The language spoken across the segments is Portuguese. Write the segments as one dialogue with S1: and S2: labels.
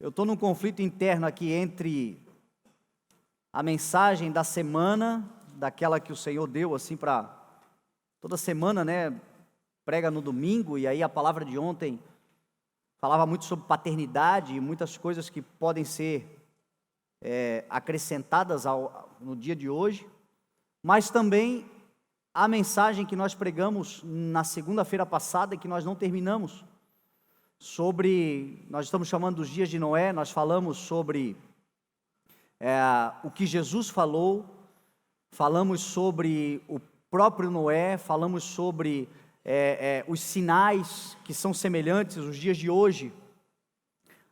S1: Eu estou num conflito interno aqui entre a mensagem da semana, daquela que o Senhor deu assim para toda semana, né? Prega no domingo, e aí a palavra de ontem falava muito sobre paternidade e muitas coisas que podem ser acrescentadas no dia de hoje, mas também a mensagem que nós pregamos na segunda-feira passada e que nós não terminamos, nós estamos chamando dos dias de Noé. Nós falamos sobre o que Jesus falou, falamos sobre o próprio Noé, falamos sobre os sinais que são semelhantes os dias de hoje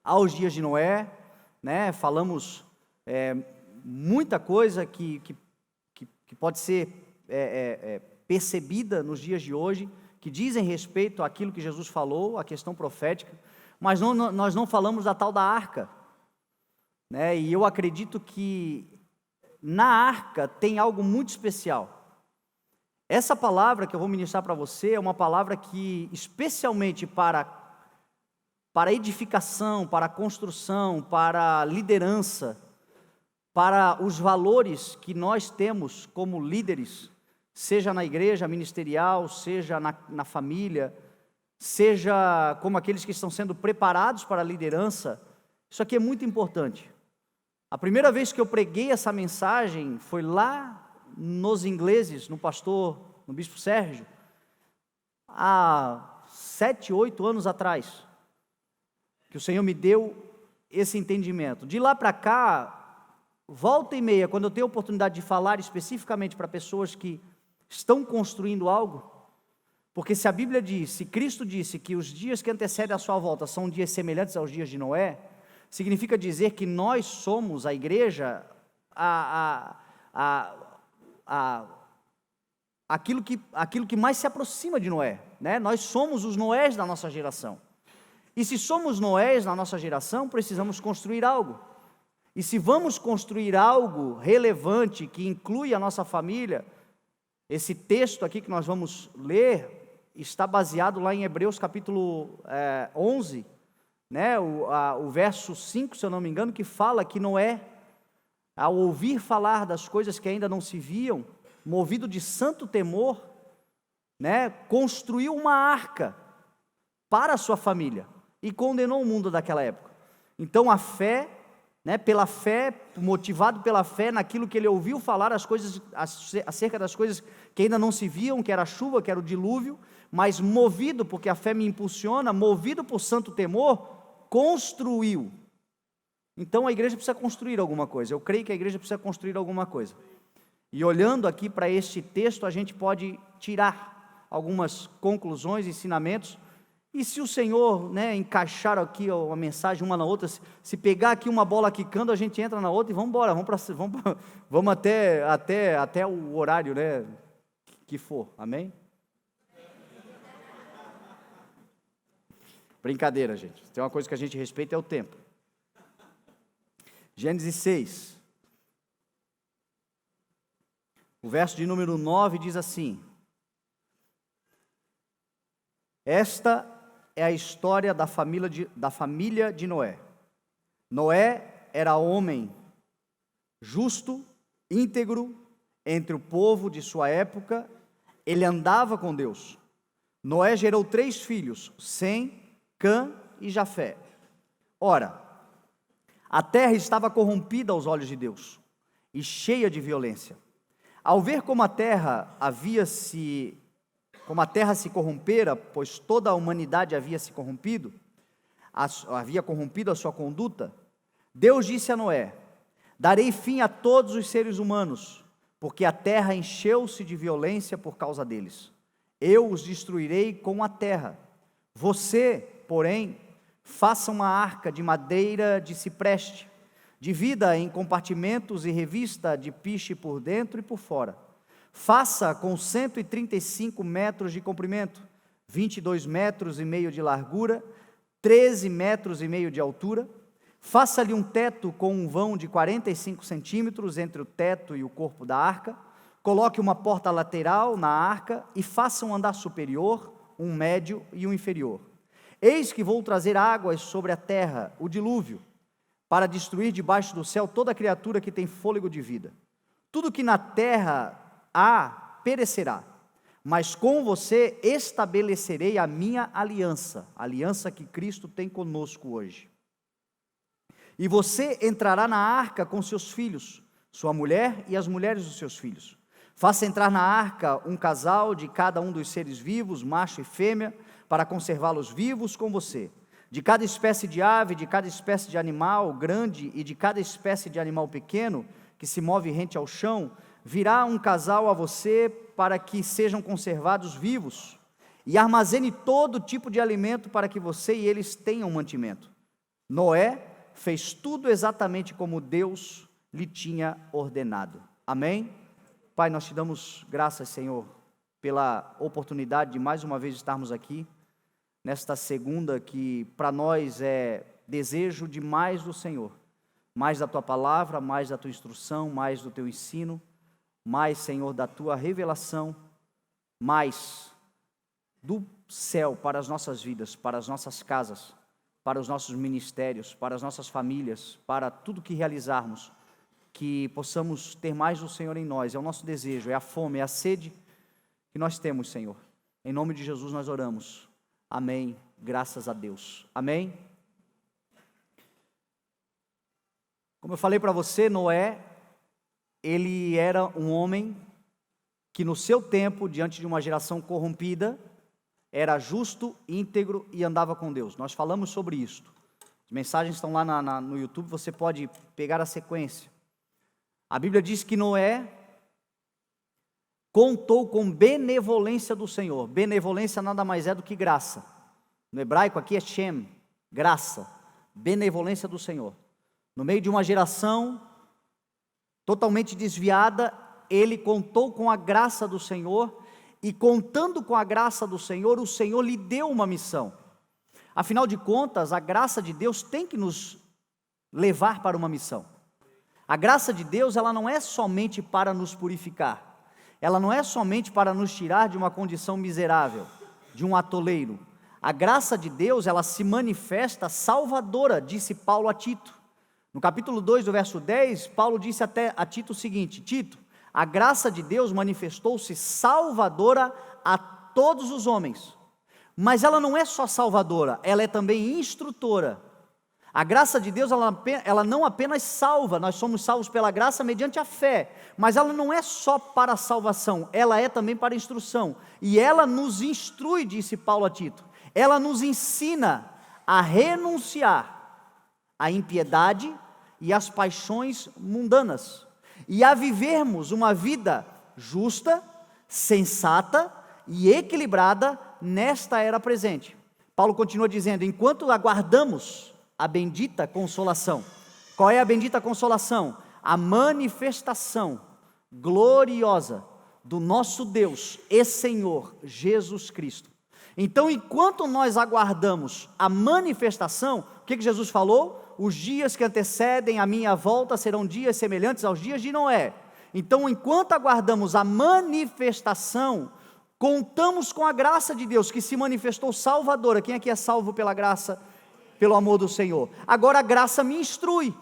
S1: aos dias de Noé, né? Falamos muita coisa que pode ser percebida nos dias de hoje, que dizem respeito àquilo que Jesus falou, a questão profética, mas nós não falamos da tal da arca, né? E eu acredito que na arca tem algo muito especial. Essa palavra que eu vou ministrar para você é uma palavra que, especialmente para edificação, para construção, para liderança, para os valores que nós temos como líderes, seja na igreja ministerial, seja na família, seja como aqueles que estão sendo preparados para a liderança. Isso aqui é muito importante. A primeira vez que eu preguei essa mensagem foi lá nos Ingleses, no bispo Sérgio, há 7, 8 anos atrás, que o Senhor me deu esse entendimento. De lá para cá, volta e meia, quando eu tenho a oportunidade de falar especificamente para pessoas que estão construindo algo, porque se a Bíblia diz, se Cristo disse que os dias que antecedem a sua volta são dias semelhantes aos dias de Noé, significa dizer que nós somos a igreja, aquilo que mais se aproxima de Noé, né? Nós somos os Noés da nossa geração, e se somos Noés na nossa geração, precisamos construir algo, e se vamos construir algo relevante, que inclui a nossa família, esse texto aqui que nós vamos ler, está baseado lá em Hebreus capítulo 11, né? O verso 5, se eu não me engano, que fala que Noé, ao ouvir falar das coisas que ainda não se viam, movido de santo temor, né, construiu uma arca para a sua família e condenou o mundo daquela época. Então a fé, né, pela fé, motivado pela fé naquilo que ele ouviu falar, acerca das coisas que ainda não se viam, que era a chuva, que era o dilúvio, mas movido, porque a fé me impulsiona, movido por santo temor, construiu. Então a igreja precisa construir alguma coisa. Eu creio que a igreja precisa construir alguma coisa. E olhando aqui para este texto, a gente pode tirar algumas conclusões, ensinamentos. E se o Senhor, né, encaixar aqui a mensagem uma na outra, se pegar aqui uma bola quicando, a gente entra na outra e vamos embora, vamos até o horário, né, que for, amém? Brincadeira, gente, tem uma coisa que a gente respeita, é o tempo. Gênesis 6, o verso de número 9 diz assim: esta é a história da família de Noé. Noé era homem justo, íntegro, entre o povo de sua época, ele andava com Deus. Noé gerou 3 filhos, Sem, Cã e Jafé. Ora, a terra estava corrompida aos olhos de Deus e cheia de violência. Ao ver como a terra se corrompera, pois toda a humanidade havia corrompido a sua conduta, Deus disse a Noé: darei fim a todos os seres humanos, porque a terra encheu-se de violência por causa deles. Eu os destruirei com a terra. Você, porém, faça uma arca de madeira de cipreste, divida em compartimentos e revista de piche por dentro e por fora. Faça com 135 metros de comprimento, 22 metros e meio de largura, 13 metros e meio de altura. Faça-lhe um teto com um vão de 45 centímetros entre o teto e o corpo da arca. Coloque uma porta lateral na arca e faça um andar superior, um médio e um inferior. Eis que vou trazer águas sobre a terra, o dilúvio, para destruir debaixo do céu toda criatura que tem fôlego de vida. Tudo que na terra há perecerá, mas com você estabelecerei a minha aliança, a aliança que Cristo tem conosco hoje. E você entrará na arca com seus filhos, sua mulher e as mulheres dos seus filhos. Faça entrar na arca um casal de cada um dos seres vivos, macho e fêmea, para conservá-los vivos com você. De cada espécie de ave, de cada espécie de animal grande e de cada espécie de animal pequeno, que se move rente ao chão, virá um casal a você para que sejam conservados vivos, e armazene todo tipo de alimento para que você e eles tenham mantimento. Noé fez tudo exatamente como Deus lhe tinha ordenado. Amém? Pai, nós te damos graças, Senhor, pela oportunidade de mais uma vez estarmos aqui, nesta segunda que para nós é desejo de mais do Senhor, mais da tua palavra, mais da tua instrução, mais do teu ensino, mais, Senhor, da tua revelação, mais do céu para as nossas vidas, para as nossas casas, para os nossos ministérios, para as nossas famílias, para tudo que realizarmos, que possamos ter mais do Senhor em nós. É o nosso desejo, é a fome, é a sede que nós temos, Senhor. Em nome de Jesus nós oramos. Amém. Graças a Deus. Amém. Como eu falei para você, Noé, ele era um homem que no seu tempo, diante de uma geração corrompida, era justo, íntegro e andava com Deus. Nós falamos sobre isto. As mensagens estão lá no YouTube, você pode pegar a sequência. A Bíblia diz que Noé contou com benevolência do Senhor. Benevolência nada mais é do que graça. No hebraico aqui é Shem, graça, benevolência do Senhor. No meio de uma geração totalmente desviada, ele contou com a graça do Senhor, e contando com a graça do Senhor, o Senhor lhe deu uma missão. Afinal de contas, a graça de Deus tem que nos levar para uma missão. A graça de Deus, ela não é somente para nos purificar, ela não é somente para nos tirar de uma condição miserável, de um atoleiro. A graça de Deus, ela se manifesta salvadora, disse Paulo a Tito. No capítulo 2, do verso 10, Paulo disse até a Tito o seguinte: Tito, a graça de Deus manifestou-se salvadora a todos os homens. Mas ela não é só salvadora, ela é também instrutora. A graça de Deus, ela não apenas salva, nós somos salvos pela graça mediante a fé, mas ela não é só para a salvação, ela é também para a instrução. E ela nos instrui, disse Paulo a Tito, ela nos ensina a renunciar à impiedade e às paixões mundanas, e a vivermos uma vida justa, sensata e equilibrada nesta era presente. Paulo continua dizendo: enquanto aguardamos a bendita consolação. Qual é a bendita consolação? A manifestação gloriosa do nosso Deus e Senhor Jesus Cristo. Então, enquanto nós aguardamos a manifestação, o que Jesus falou? Os dias que antecedem a minha volta serão dias semelhantes aos dias de Noé. Então, enquanto aguardamos a manifestação, contamos com a graça de Deus, que se manifestou salvadora. Quem aqui é salvo pela graça, pelo amor do Senhor? Agora a graça me instrui,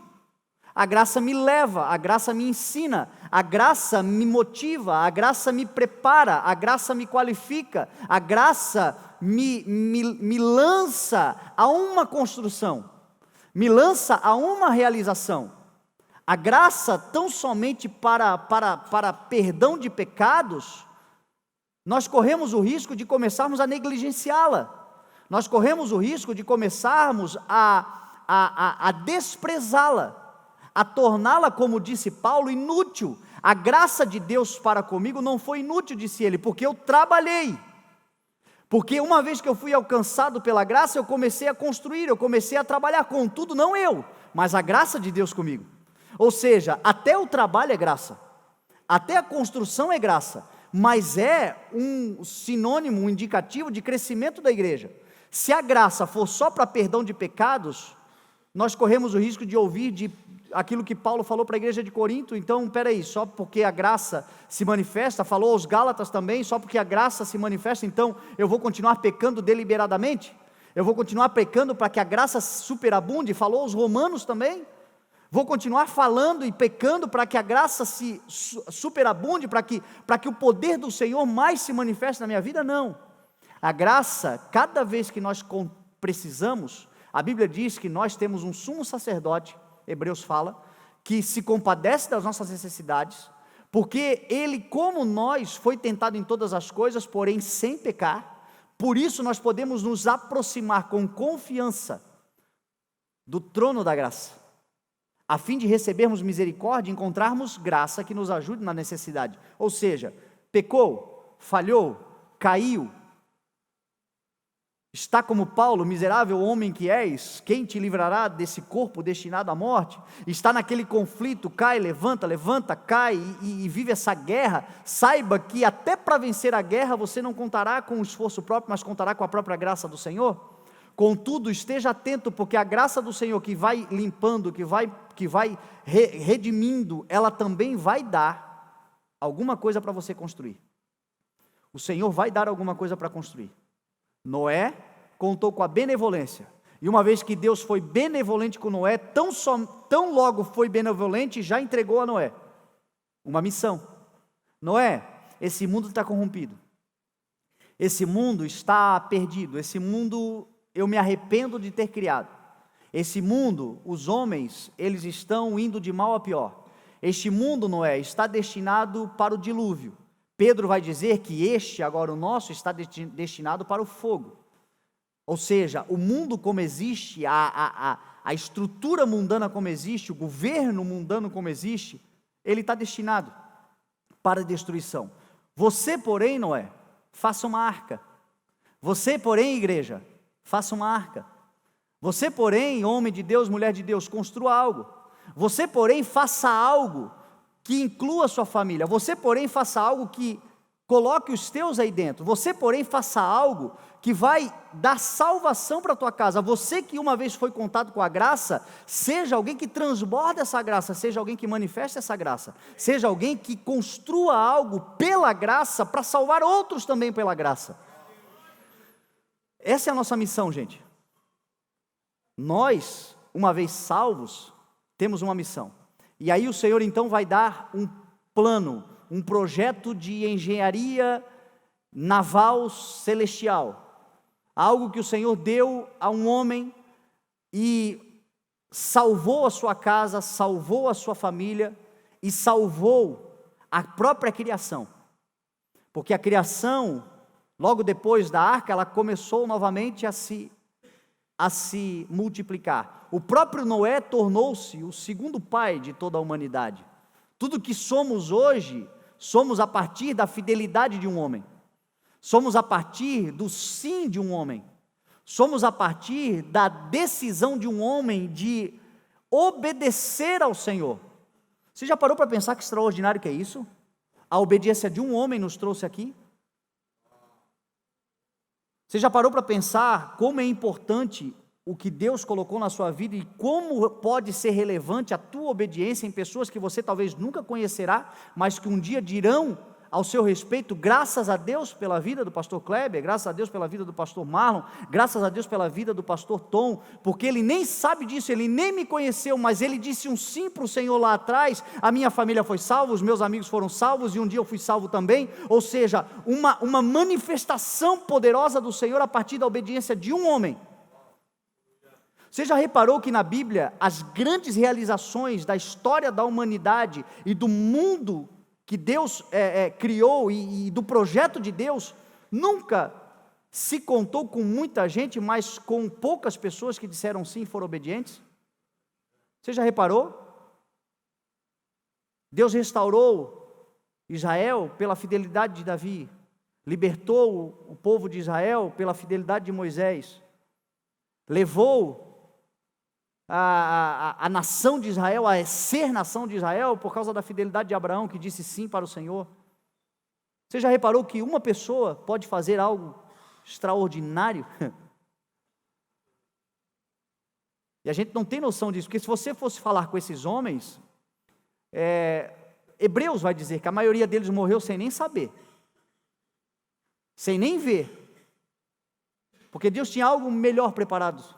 S1: a graça me leva, a graça me ensina, a graça me motiva, a graça me prepara, a graça me qualifica, a graça me lança a uma construção, me lança a uma realização. A graça tão somente para perdão de pecados, nós corremos o risco de começarmos a negligenciá-la, nós corremos o risco de começarmos a desprezá-la, a torná-la, como disse Paulo, inútil. A graça de Deus para comigo não foi inútil, disse ele, porque eu trabalhei. Porque uma vez que eu fui alcançado pela graça, eu comecei a construir, eu comecei a trabalhar, contudo não eu, mas a graça de Deus comigo. Ou seja, até o trabalho é graça, até a construção é graça, mas é um sinônimo, um indicativo de crescimento da igreja. Se a graça for só para perdão de pecados, nós corremos o risco de ouvir aquilo que Paulo falou para a igreja de Corinto. Então, peraí, só porque a graça se manifesta, falou aos Gálatas também, só porque a graça se manifesta, então eu vou continuar pecando deliberadamente? Eu vou continuar pecando para que a graça superabunde? Falou aos Romanos também. Vou continuar falando e pecando para que a graça se superabunde, para que o poder do Senhor mais se manifeste na minha vida? Não. A graça, cada vez que nós precisamos, a Bíblia diz que nós temos um sumo sacerdote, Hebreus fala, que se compadece das nossas necessidades, porque ele, como nós, foi tentado em todas as coisas, porém sem pecar. Por isso nós podemos nos aproximar com confiança do trono da graça, a fim de recebermos misericórdia e encontrarmos graça que nos ajude na necessidade. Ou seja, pecou, falhou, caiu, está como Paulo, miserável homem que és, quem te livrará desse corpo destinado à morte? Está naquele conflito, cai, levanta, cai e vive essa guerra. Saiba que até para vencer a guerra você não contará com o esforço próprio, mas contará com a própria graça do Senhor. Contudo, esteja atento, porque a graça do Senhor que vai limpando, que vai redimindo, ela também vai dar alguma coisa para você construir. O Senhor vai dar alguma coisa para construir. Noé contou com a benevolência, e uma vez que Deus foi benevolente com Noé, tão logo foi benevolente, já entregou a Noé uma missão. Noé, esse mundo está corrompido, esse mundo está perdido, esse mundo eu me arrependo de ter criado, esse mundo, os homens, eles estão indo de mal a pior, este mundo, Noé, está destinado para o dilúvio. Pedro vai dizer que este, agora o nosso, está destinado para o fogo. Ou seja, o mundo como existe, a estrutura mundana como existe, o governo mundano como existe, ele está destinado para a destruição. Você, porém, Noé, faça uma arca. Você, porém, igreja, faça uma arca. Você, porém, homem de Deus, mulher de Deus, construa algo. Você, porém, faça algo que inclua a sua família. Você, porém, faça algo que coloque os teus aí dentro. Você, porém, faça algo que vai dar salvação para a tua casa. Você que uma vez foi contado com a graça, seja alguém que transborda essa graça, seja alguém que manifesta essa graça, seja alguém que construa algo pela graça, para salvar outros também pela graça. Essa é a nossa missão, gente. Nós, uma vez salvos, temos uma missão. E aí o Senhor então vai dar um plano, um projeto de engenharia naval celestial, algo que o Senhor deu a um homem e salvou a sua casa, salvou a sua família e salvou a própria criação, porque a criação, logo depois da arca, ela começou novamente a se multiplicar. O próprio Noé tornou-se o segundo pai de toda a humanidade. Tudo que somos hoje, somos a partir da fidelidade de um homem, somos a partir do sim de um homem, somos a partir da decisão de um homem de obedecer ao Senhor. Você já parou para pensar que extraordinário que é isso? A obediência de um homem nos trouxe aqui. Você já parou para pensar como é importante o que Deus colocou na sua vida e como pode ser relevante a tua obediência em pessoas que você talvez nunca conhecerá, mas que um dia dirão ao seu respeito, graças a Deus pela vida do pastor Kleber, graças a Deus pela vida do pastor Marlon, graças a Deus pela vida do pastor Tom, porque ele nem sabe disso, ele nem me conheceu, mas ele disse um sim para o Senhor lá atrás, a minha família foi salva, os meus amigos foram salvos e um dia eu fui salvo também. Ou seja, uma manifestação poderosa do Senhor a partir da obediência de um homem. Você já reparou que na Bíblia as grandes realizações da história da humanidade e do mundo que Deus criou e do projeto de Deus, nunca se contou com muita gente, mas com poucas pessoas que disseram sim e foram obedientes? Você já reparou? Deus restaurou Israel pela fidelidade de Davi, libertou o povo de Israel pela fidelidade de Moisés, levou a nação de Israel a ser nação de Israel por causa da fidelidade de Abraão, que disse sim para o Senhor. Você já reparou que uma pessoa pode fazer algo extraordinário? E a gente não tem noção disso, porque se você fosse falar com esses homens, Hebreus vai dizer que a maioria deles morreu sem nem saber, sem nem ver, porque Deus tinha algo melhor preparado.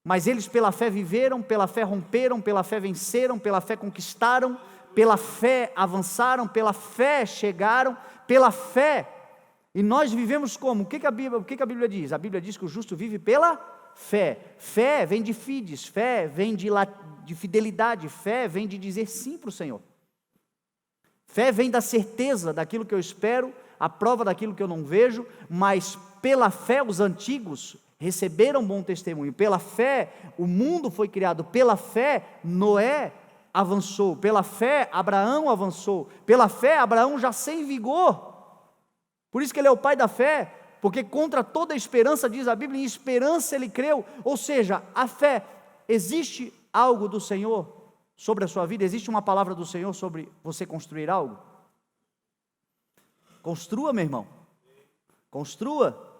S1: Mas eles pela fé viveram, pela fé romperam, pela fé venceram, pela fé conquistaram, pela fé avançaram, pela fé chegaram, pela fé. E nós vivemos como? O que a Bíblia diz? A Bíblia diz que o justo vive pela fé. Fé vem de fides, fé vem de fidelidade, fé vem de dizer sim para o Senhor. Fé vem da certeza daquilo que eu espero, a prova daquilo que eu não vejo, mas pela fé os antigos receberam bom testemunho. Pela fé o mundo foi criado, pela fé Noé avançou, pela fé Abraão avançou, pela fé Abraão já sem vigor. Por isso que ele é o pai da fé, porque contra toda esperança, diz a Bíblia, em esperança ele creu. Ou seja, a fé, existe algo do Senhor sobre a sua vida? Existe uma palavra do Senhor sobre você construir algo? Construa, meu irmão, construa.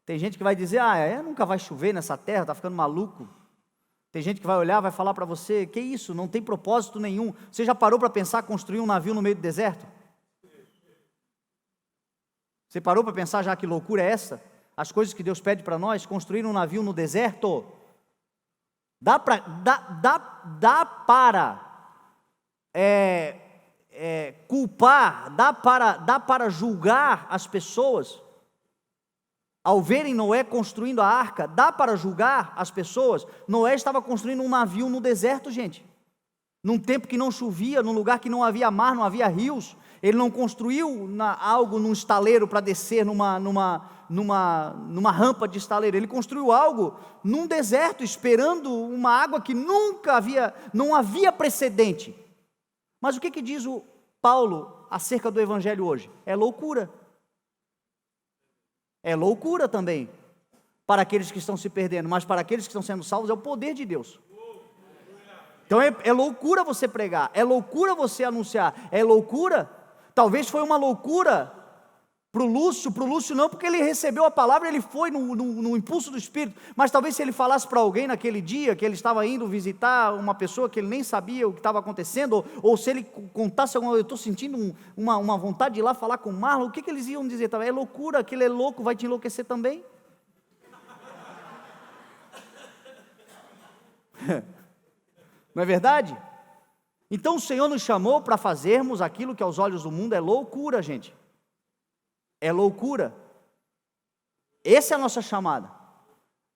S1: Tem gente que vai dizer, nunca vai chover nessa terra, está ficando maluco. Tem gente que vai olhar, vai falar para você, que isso, não tem propósito nenhum. Você já parou para pensar construir um navio no meio do deserto? Você parou para pensar já que loucura é essa? As coisas que Deus pede para nós, construir um navio no deserto? Dá para culpar, dá para julgar as pessoas? Ao verem Noé construindo a arca, dá para julgar as pessoas? Noé estava construindo um navio no deserto, gente. Num tempo que não chovia, num lugar que não havia mar, não havia rios. Ele não construiu algo num estaleiro para descer numa rampa de estaleiro. Ele construiu algo num deserto, esperando uma água que não havia precedente. Mas o que diz o Paulo acerca do Evangelho hoje? É loucura. É loucura também para aqueles que estão se perdendo, mas para aqueles que estão sendo salvos é o poder de Deus. Então é loucura você pregar, é loucura você anunciar, é loucura. Talvez foi uma loucura para o Lúcio não, porque ele recebeu a palavra, ele foi no impulso do Espírito, mas talvez se ele falasse para alguém naquele dia, que ele estava indo visitar uma pessoa que ele nem sabia o que estava acontecendo, ou se ele contasse eu estou sentindo uma vontade de ir lá falar com o Marlon, o que eles iam dizer? É loucura, aquele é louco, vai te enlouquecer também? Não é verdade? Então o Senhor nos chamou para fazermos aquilo que aos olhos do mundo é loucura, gente. É loucura. Essa é a nossa chamada.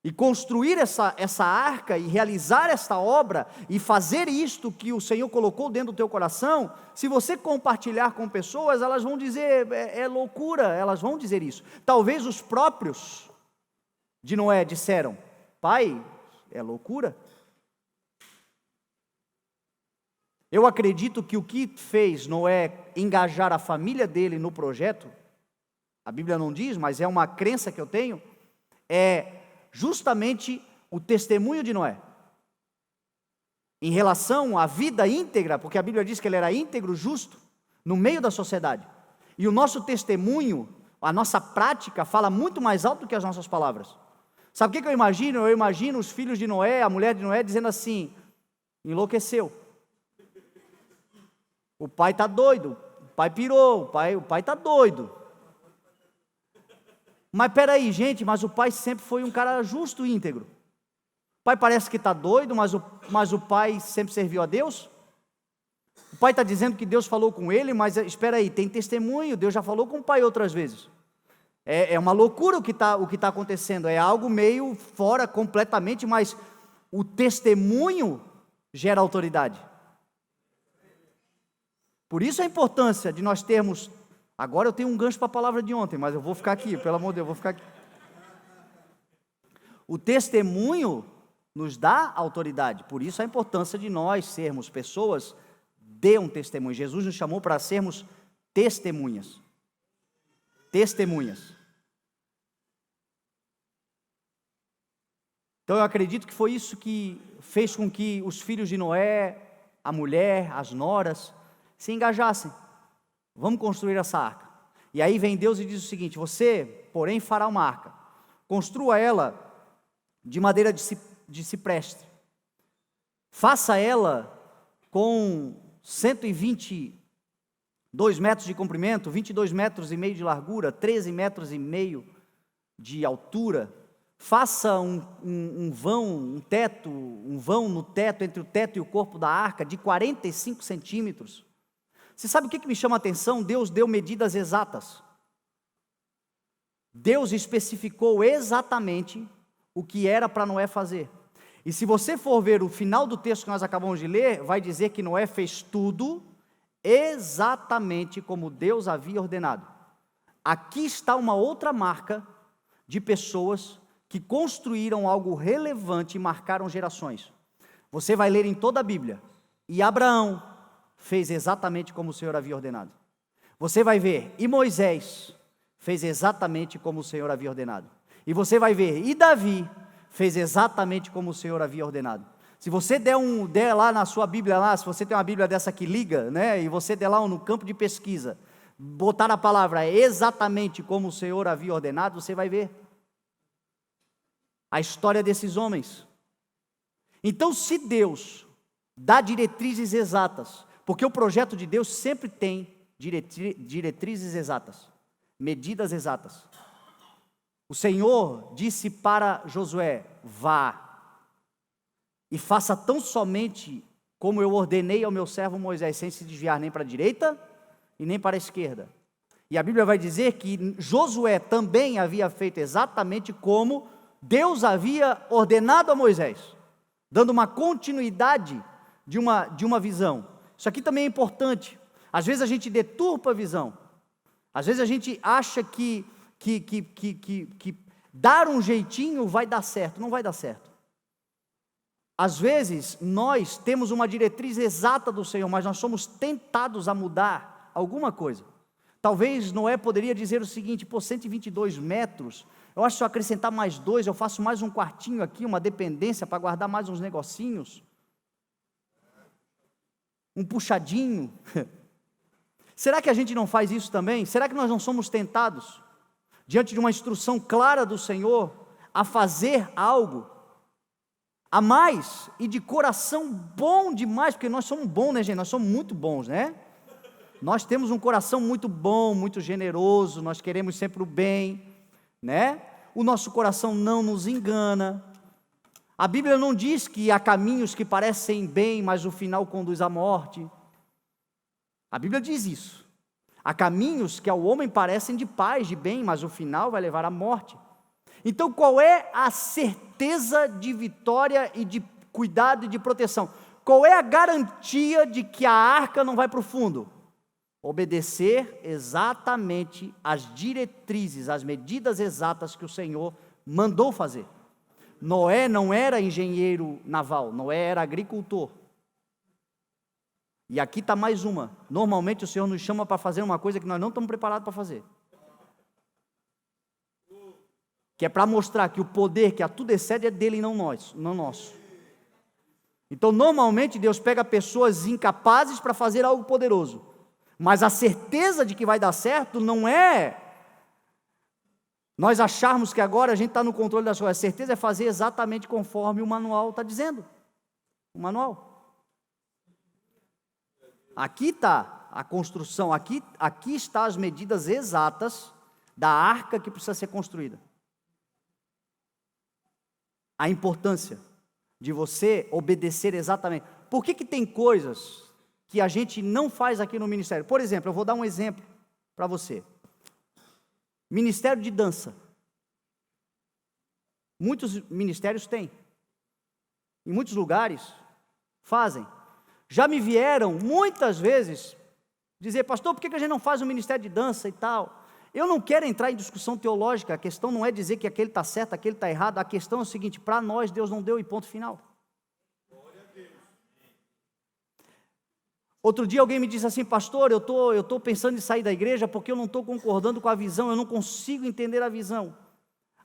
S1: E construir essa arca e realizar esta obra e fazer isto que o Senhor colocou dentro do teu coração, se você compartilhar com pessoas, elas vão dizer, é loucura, elas vão dizer isso. Talvez os próprios de Noé disseram, pai, é loucura. Eu acredito que o que fez Noé engajar a família dele no projeto, a Bíblia não diz, mas é uma crença que eu tenho, é justamente o testemunho de Noé, em relação à vida íntegra, porque a Bíblia diz que ele era íntegro, justo, no meio da sociedade, e o nosso testemunho, a nossa prática, fala muito mais alto do que as nossas palavras. Sabe o que eu imagino? Eu imagino os filhos de Noé, a mulher de Noé, dizendo assim, enlouqueceu, o pai está doido, o pai pirou, o pai está doido. Mas peraí, gente, mas o pai sempre foi um cara justo e íntegro. O pai parece que está doido, mas o pai sempre serviu a Deus. O pai está dizendo que Deus falou com ele, mas espera aí, tem testemunho, Deus já falou com o pai outras vezes. É uma loucura o que tá acontecendo, é algo meio fora completamente, mas o testemunho gera autoridade. Por isso a importância de nós termos... Agora eu tenho um gancho para a palavra de ontem, mas eu vou ficar aqui, pelo amor de Deus, eu vou ficar aqui. O testemunho nos dá autoridade, por isso a importância de nós sermos pessoas de um testemunho. Jesus nos chamou para sermos testemunhas. Testemunhas. Então eu acredito que foi isso que fez com que os filhos de Noé, a mulher, as noras, se engajassem. Vamos construir essa arca. E aí vem Deus e diz o seguinte, você, porém, fará uma arca. Construa ela de madeira de cipreste. Faça ela com 122 metros de comprimento, 22 metros e meio de largura, 13 metros e meio de altura. faça um vão no teto, entre o teto e o corpo da arca, de 45 centímetros. Você sabe o que me chama a atenção? Deus deu medidas exatas. Deus especificou exatamente o que era para Noé fazer. E se você for ver o final do texto que nós acabamos de ler, vai dizer que Noé fez tudo exatamente como Deus havia ordenado. Aqui está uma outra marca de pessoas que construíram algo relevante e marcaram gerações. Você vai ler em toda a Bíblia, e Abraão fez exatamente como o Senhor havia ordenado. Você vai ver, e Moisés fez exatamente como o Senhor havia ordenado. E você vai ver, e Davi fez exatamente como o Senhor havia ordenado. Se você der lá na sua Bíblia, lá, se você tem uma Bíblia dessa que liga, né, e você der lá no campo de pesquisa, botar a palavra exatamente como o Senhor havia ordenado, você vai ver a história desses homens. Então, se Deus dá diretrizes exatas, porque o projeto de Deus sempre tem diretrizes exatas, medidas exatas. O Senhor disse para Josué: vá e faça tão somente como eu ordenei ao meu servo Moisés, sem se desviar nem para a direita e nem para a esquerda. E a Bíblia vai dizer que Josué também havia feito exatamente como Deus havia ordenado a Moisés, dando uma continuidade de uma visão. Isso aqui também é importante. Às vezes a gente deturpa a visão. Às vezes a gente acha que dar um jeitinho vai dar certo. Não vai dar certo. Às vezes nós temos uma diretriz exata do Senhor, mas nós somos tentados a mudar alguma coisa. Talvez Noé poderia dizer o seguinte: 122 metros, eu acho que se eu acrescentar mais 2, eu faço mais um quartinho aqui, uma dependência para guardar mais uns negocinhos, um puxadinho. Será que a gente não faz isso também? Será que nós não somos tentados, diante de uma instrução clara do Senhor, a fazer algo a mais, e de coração bom demais, porque nós somos bons, né, gente? Nós somos muito bons, né? Nós temos um coração muito bom, muito generoso, nós queremos sempre o bem, né? O nosso coração não nos engana. A Bíblia não diz que há caminhos que parecem bem, mas o final conduz à morte. A Bíblia diz isso. Há caminhos que ao homem parecem de paz, de bem, mas o final vai levar à morte. Então, qual é a certeza de vitória e de cuidado e de proteção? Qual é a garantia de que a arca não vai para o fundo? Obedecer exatamente as diretrizes, as medidas exatas que o Senhor mandou fazer. Noé não era engenheiro naval, Noé era agricultor. E aqui está mais uma. Normalmente o Senhor nos chama para fazer uma coisa que nós não estamos preparados para fazer. Que é para mostrar que o poder que a tudo excede é dele e não nosso. Então, normalmente, Deus pega pessoas incapazes para fazer algo poderoso. Mas a certeza de que vai dar certo não é nós acharmos que agora a gente está no controle das coisas. A certeza é fazer exatamente conforme o manual está dizendo. O manual. Aqui está a construção, aqui estão as medidas exatas da arca que precisa ser construída. A importância de você obedecer exatamente. Por que tem coisas que a gente não faz aqui no ministério? Por exemplo, eu vou dar um exemplo para você. Ministério de dança. Muitos ministérios têm. Em muitos lugares fazem. Já me vieram muitas vezes dizer: pastor, por que a gente não faz um ministério de dança e tal? Eu não quero entrar em discussão teológica, a questão não é dizer que aquele está certo, aquele está errado, a questão é o seguinte: para nós Deus não deu e ponto final. Outro dia alguém me disse assim: pastor, eu estou pensando em sair da igreja porque eu não estou concordando com a visão, eu não consigo entender a visão.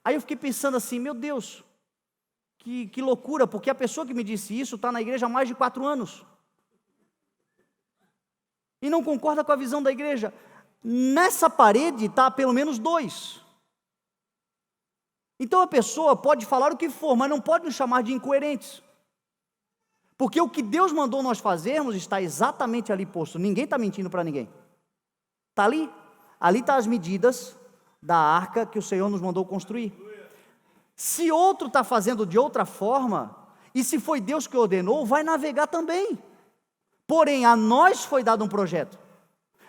S1: Aí eu fiquei pensando assim: meu Deus, que loucura, porque a pessoa que me disse isso está na igreja há mais de 4 anos. E não concorda com a visão da igreja. Nessa parede está pelo menos 2. Então a pessoa pode falar o que for, mas não pode nos chamar de incoerentes. Porque o que Deus mandou nós fazermos está exatamente ali posto. Ninguém está mentindo para ninguém. Está ali. Ali estão as medidas da arca que o Senhor nos mandou construir. Se outro está fazendo de outra forma, e se foi Deus que ordenou, vai navegar também. Porém, a nós foi dado um projeto.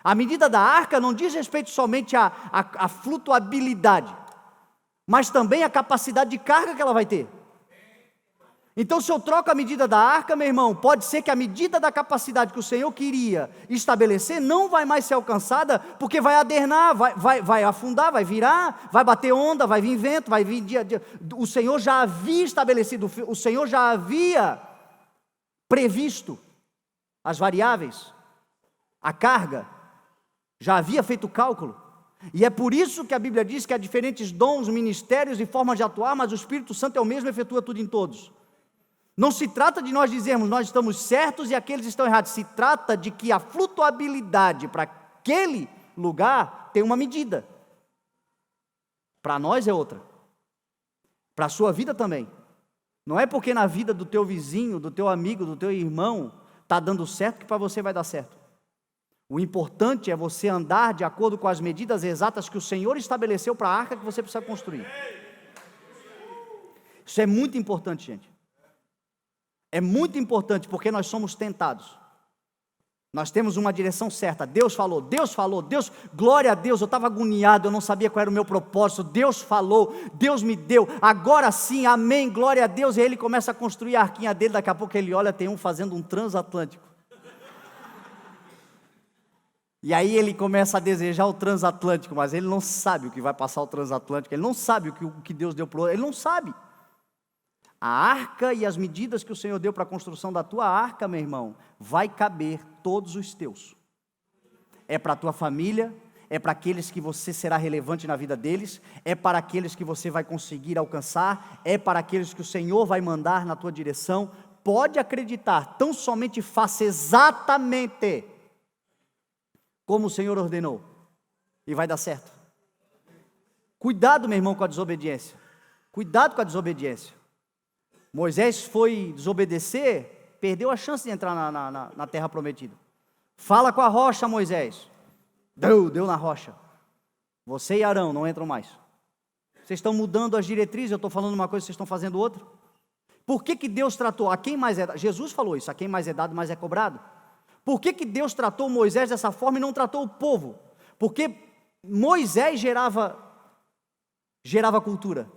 S1: A medida da arca não diz respeito somente à flutuabilidade, mas também à capacidade de carga que ela vai ter. Então, se eu troco a medida da arca, meu irmão, pode ser que a medida da capacidade que o Senhor queria estabelecer não vai mais ser alcançada, porque vai adernar, vai afundar, vai virar, vai bater onda, vai vir vento, vai vir dia. O Senhor já havia estabelecido, o Senhor já havia previsto as variáveis, a carga, já havia feito o cálculo. E é por isso que a Bíblia diz que há diferentes dons, ministérios e formas de atuar, mas o Espírito Santo é o mesmo e efetua tudo em todos. Não se trata de nós dizermos nós estamos certos e aqueles estão errados. Se trata de que a flutuabilidade para aquele lugar tem uma medida. Para nós é outra. Para a sua vida também. Não é porque na vida do teu vizinho, do teu amigo, do teu irmão está dando certo que para você vai dar certo. O importante é você andar de acordo com as medidas exatas que o Senhor estabeleceu para a arca que você precisa construir. Isso é muito importante, gente. É muito importante porque nós somos tentados. Nós temos uma direção certa. Deus falou, glória a Deus, eu estava agoniado, eu não sabia qual era o meu propósito. Deus falou, Deus me deu, agora sim, amém, glória a Deus. E aí ele começa a construir a arquinha dele, daqui a pouco ele olha, tem um fazendo um transatlântico. E aí ele começa a desejar o transatlântico, mas ele não sabe o que vai passar o transatlântico, ele não sabe o que Deus deu para ele, ele não sabe. A arca e as medidas que o Senhor deu para a construção da tua arca, meu irmão, vai caber todos os teus. É para a tua família, é para aqueles que você será relevante na vida deles, é para aqueles que você vai conseguir alcançar, é para aqueles que o Senhor vai mandar na tua direção. Pode acreditar, tão somente faça exatamente como o Senhor ordenou, e vai dar certo. Cuidado, meu irmão, com a desobediência. Cuidado com a desobediência. Moisés foi desobedecer, perdeu a chance de entrar na terra prometida. Fala com a rocha, Moisés. Deu na rocha. Você e Arão não entram mais. Vocês estão mudando as diretrizes, eu estou falando uma coisa, vocês estão fazendo outra. Por que Deus tratou, a quem mais é dado? Jesus falou isso, a quem mais é dado, mais é cobrado. Por que Deus tratou Moisés dessa forma e não tratou o povo? Porque Moisés gerava cultura.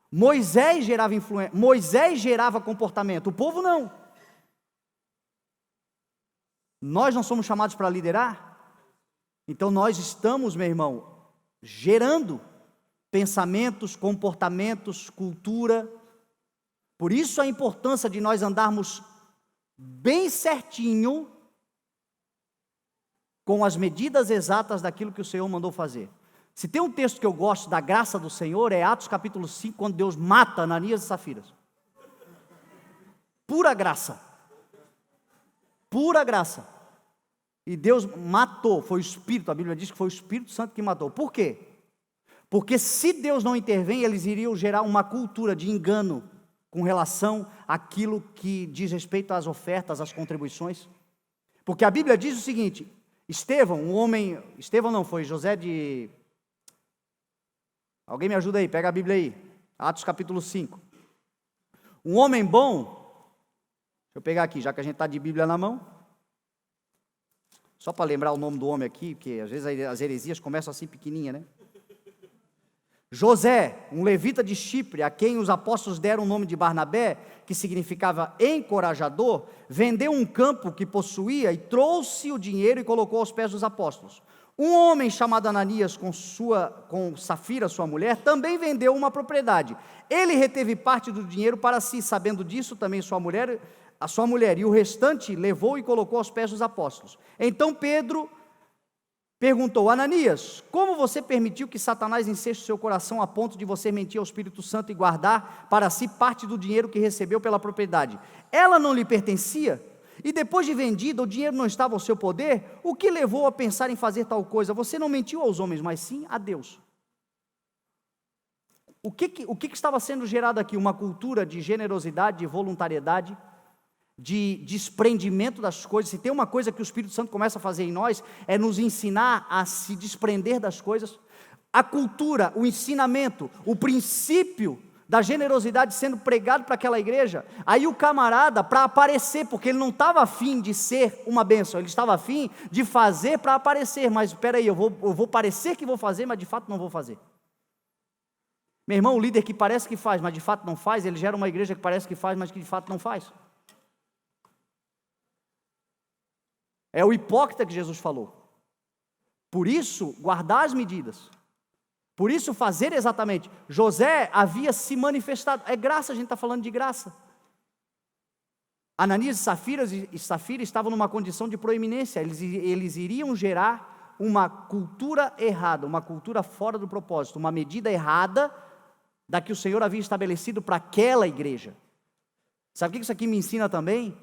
S1: Moisés gerava influência, Moisés gerava comportamento, o povo não. Nós não somos chamados para liderar? Então nós estamos, meu irmão, gerando pensamentos, comportamentos, cultura. Por isso a importância de nós andarmos bem certinho com as medidas exatas daquilo que o Senhor mandou fazer. Se tem um texto que eu gosto da graça do Senhor, é Atos capítulo 5, quando Deus mata Ananias e Safiras. Pura graça. Pura graça. E Deus matou, foi o Espírito, a Bíblia diz que foi o Espírito Santo que matou. Por quê? Porque se Deus não intervém, eles iriam gerar uma cultura de engano com relação àquilo que diz respeito às ofertas, às contribuições. Porque a Bíblia diz o seguinte, Estevão foi José de... Alguém me ajuda aí, pega a Bíblia aí, Atos capítulo 5. Um homem bom, deixa eu pegar aqui, já que a gente está de Bíblia na mão, só para lembrar o nome do homem aqui, porque às vezes as heresias começam assim pequenininha, né? José, um levita de Chipre, a quem os apóstolos deram o nome de Barnabé, que significava encorajador, vendeu um campo que possuía e trouxe o dinheiro e colocou aos pés dos apóstolos. Um homem chamado Ananias, com Safira, sua mulher, também vendeu uma propriedade. Ele reteve parte do dinheiro para si, sabendo disso também a sua mulher, e o restante levou e colocou aos pés dos apóstolos. Então Pedro perguntou, Ananias, como você permitiu que Satanás enchesse o seu coração a ponto de você mentir ao Espírito Santo e guardar para si parte do dinheiro que recebeu pela propriedade? Ela não lhe pertencia? E depois de vendida, o dinheiro não estava ao seu poder? O que levou a pensar em fazer tal coisa? Você não mentiu aos homens, mas sim a Deus. O que estava sendo gerado aqui? Uma cultura de generosidade, de voluntariedade, de desprendimento das coisas. Se tem uma coisa que o Espírito Santo começa a fazer em nós, é nos ensinar a se desprender das coisas. A cultura, o ensinamento, o princípio da generosidade sendo pregado para aquela igreja. Aí o camarada, para aparecer, porque ele não estava afim de ser uma bênção, ele estava afim de fazer para aparecer. Mas espera aí, eu vou parecer que vou fazer, mas de fato não vou fazer. Meu irmão, o líder que parece que faz, mas de fato não faz, ele gera uma igreja que parece que faz, mas que de fato não faz. É o hipócrita que Jesus falou. Por isso, guardar as medidas. Por isso, fazer exatamente. José havia se manifestado. É graça, a gente está falando de graça. Ananias e Safira estavam numa condição de proeminência. Eles iriam gerar uma cultura errada, uma cultura fora do propósito, uma medida errada da que o Senhor havia estabelecido para aquela igreja. Sabe o que isso aqui me ensina também?